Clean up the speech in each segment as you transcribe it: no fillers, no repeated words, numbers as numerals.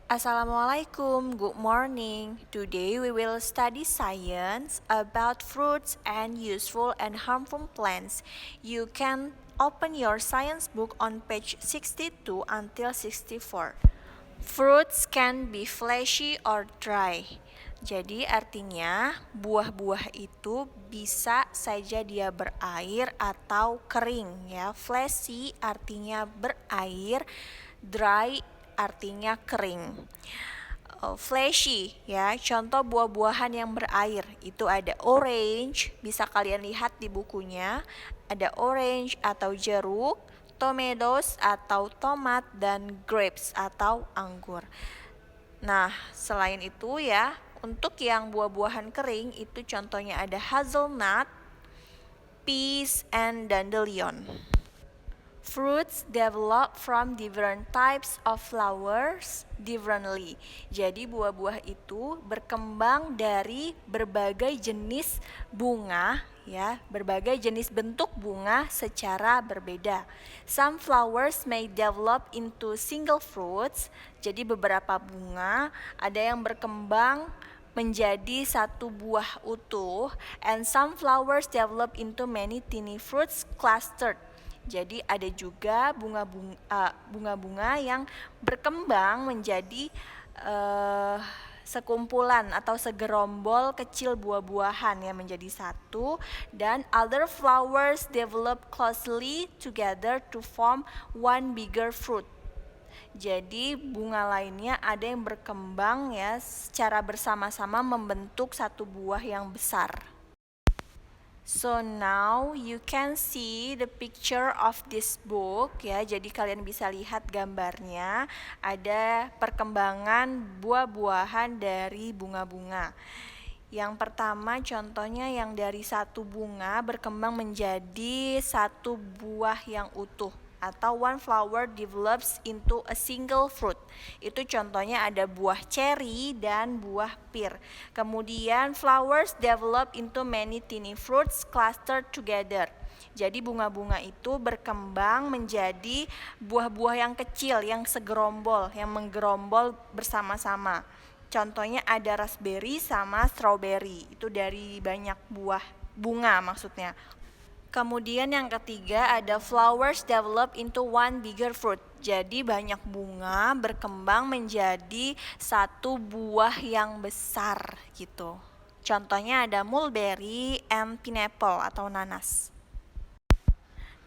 Assalamualaikum, good morning. Today we will study science about fruits and useful and harmful plants. You can open your science book on page 62 until 64. Fruits can be fleshy or dry. Jadi artinya buah-buah itu bisa saja dia berair atau kering ya. Fleshy artinya berair, dry artinya kering. Fleshy ya, contoh buah-buahan yang berair itu ada orange, bisa kalian lihat di bukunya. Ada orange atau jeruk, tomatoes atau tomat, dan grapes atau anggur. Nah, selain itu ya, untuk yang buah-buahan kering itu contohnya ada hazelnut, peas, and dandelion. Fruits develop from different types of flowers differently. Jadi buah-buah itu berkembang dari berbagai jenis bunga ya, berbagai jenis bentuk bunga secara berbeda. Some flowers may develop into single fruits. Jadi beberapa bunga ada yang berkembang menjadi satu buah utuh, and some flowers develop into many tiny fruits clustered. Jadi ada juga bunga-bunga yang berkembang menjadi sekumpulan atau segerombol kecil buah-buahan yang menjadi satu, dan other flowers develop closely together to form one bigger fruit. Jadi bunga lainnya ada yang berkembang ya secara bersama-sama membentuk satu buah yang besar. So now you can see the picture of this book ya. Jadi kalian bisa lihat gambarnya, ada perkembangan buah-buahan dari bunga-bunga. Yang pertama contohnya yang dari satu bunga berkembang menjadi satu buah yang utuh, atau one flower develops into a single fruit. Itu contohnya ada buah cherry dan buah pear. Kemudian flowers develop into many tiny fruits clustered together. Jadi bunga-bunga itu berkembang menjadi buah-buah yang kecil, yang segerombol, yang menggerombol bersama-sama. Contohnya ada raspberry sama strawberry. Itu dari banyak buah bunga maksudnya. Kemudian yang ketiga ada flowers develop into one bigger fruit. Jadi banyak bunga berkembang menjadi satu buah yang besar gitu. Contohnya ada mulberry and pineapple atau nanas.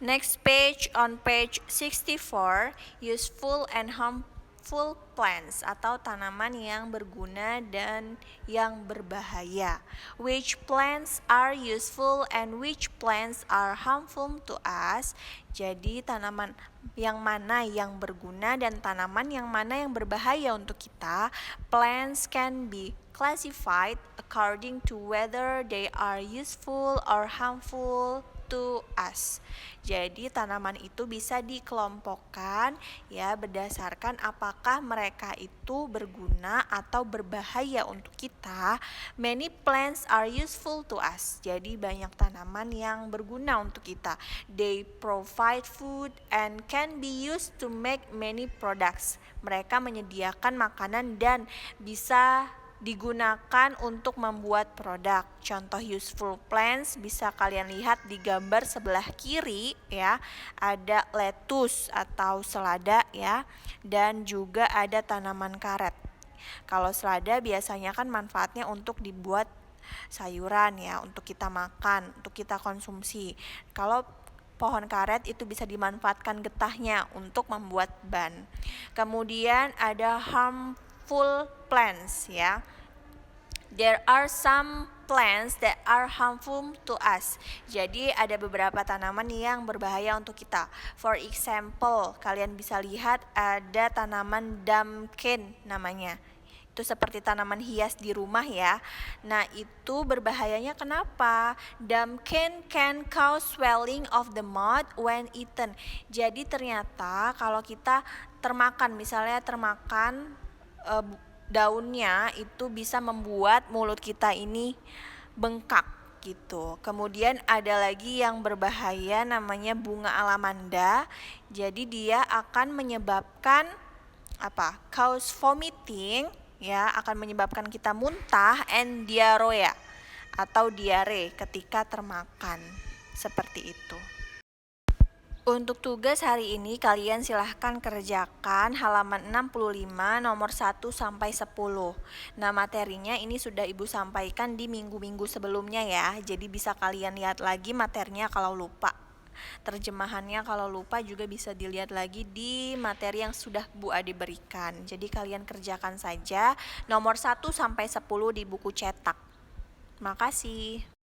Next page, on page 64, useful and harmful plants atau tanaman yang berguna dan yang berbahaya. Which plants are useful and which plants are harmful to us? Jadi tanaman yang mana yang berguna dan tanaman yang mana yang berbahaya untuk kita. Plants can be classified according to whether they are useful or harmful to us. Jadi tanaman itu bisa dikelompokkan ya berdasarkan apakah mereka itu berguna atau berbahaya untuk kita. Many plants are useful to us. Jadi banyak tanaman yang berguna untuk kita. They provide food and can be used to make many products. Mereka menyediakan makanan dan bisa digunakan untuk membuat produk. Contoh useful plants bisa kalian lihat di gambar sebelah kiri ya. Ada lettuce atau selada ya, dan juga ada tanaman karet. Kalau selada biasanya kan manfaatnya untuk dibuat sayuran ya, untuk kita makan, untuk kita konsumsi. Kalau pohon karet itu bisa dimanfaatkan getahnya untuk membuat ban. Kemudian ada harmful plants ya. There are some plants that are harmful to us. Jadi ada beberapa tanaman yang berbahaya untuk kita. For example, kalian bisa lihat ada tanaman pumpkin namanya. Itu seperti tanaman hias di rumah ya. Nah, itu berbahayanya kenapa? Pumpkin can cause swelling of the mouth when eaten. Jadi ternyata kalau kita misalnya termakan daunnya itu bisa membuat mulut kita ini bengkak gitu. Kemudian ada lagi yang berbahaya namanya bunga alamanda. Jadi dia akan menyebabkan Cause vomiting, ya, akan menyebabkan kita muntah, and diarrhea atau diare ketika termakan. Seperti itu. Untuk tugas hari ini kalian silahkan kerjakan halaman 65 nomor 1 sampai 10. Nah, materinya ini sudah Ibu sampaikan di minggu-minggu sebelumnya ya. Jadi bisa kalian lihat lagi materinya kalau lupa. Terjemahannya kalau lupa juga bisa dilihat lagi di materi yang sudah Bu Ade berikan. Jadi kalian kerjakan saja nomor 1 sampai 10 di buku cetak. Makasih.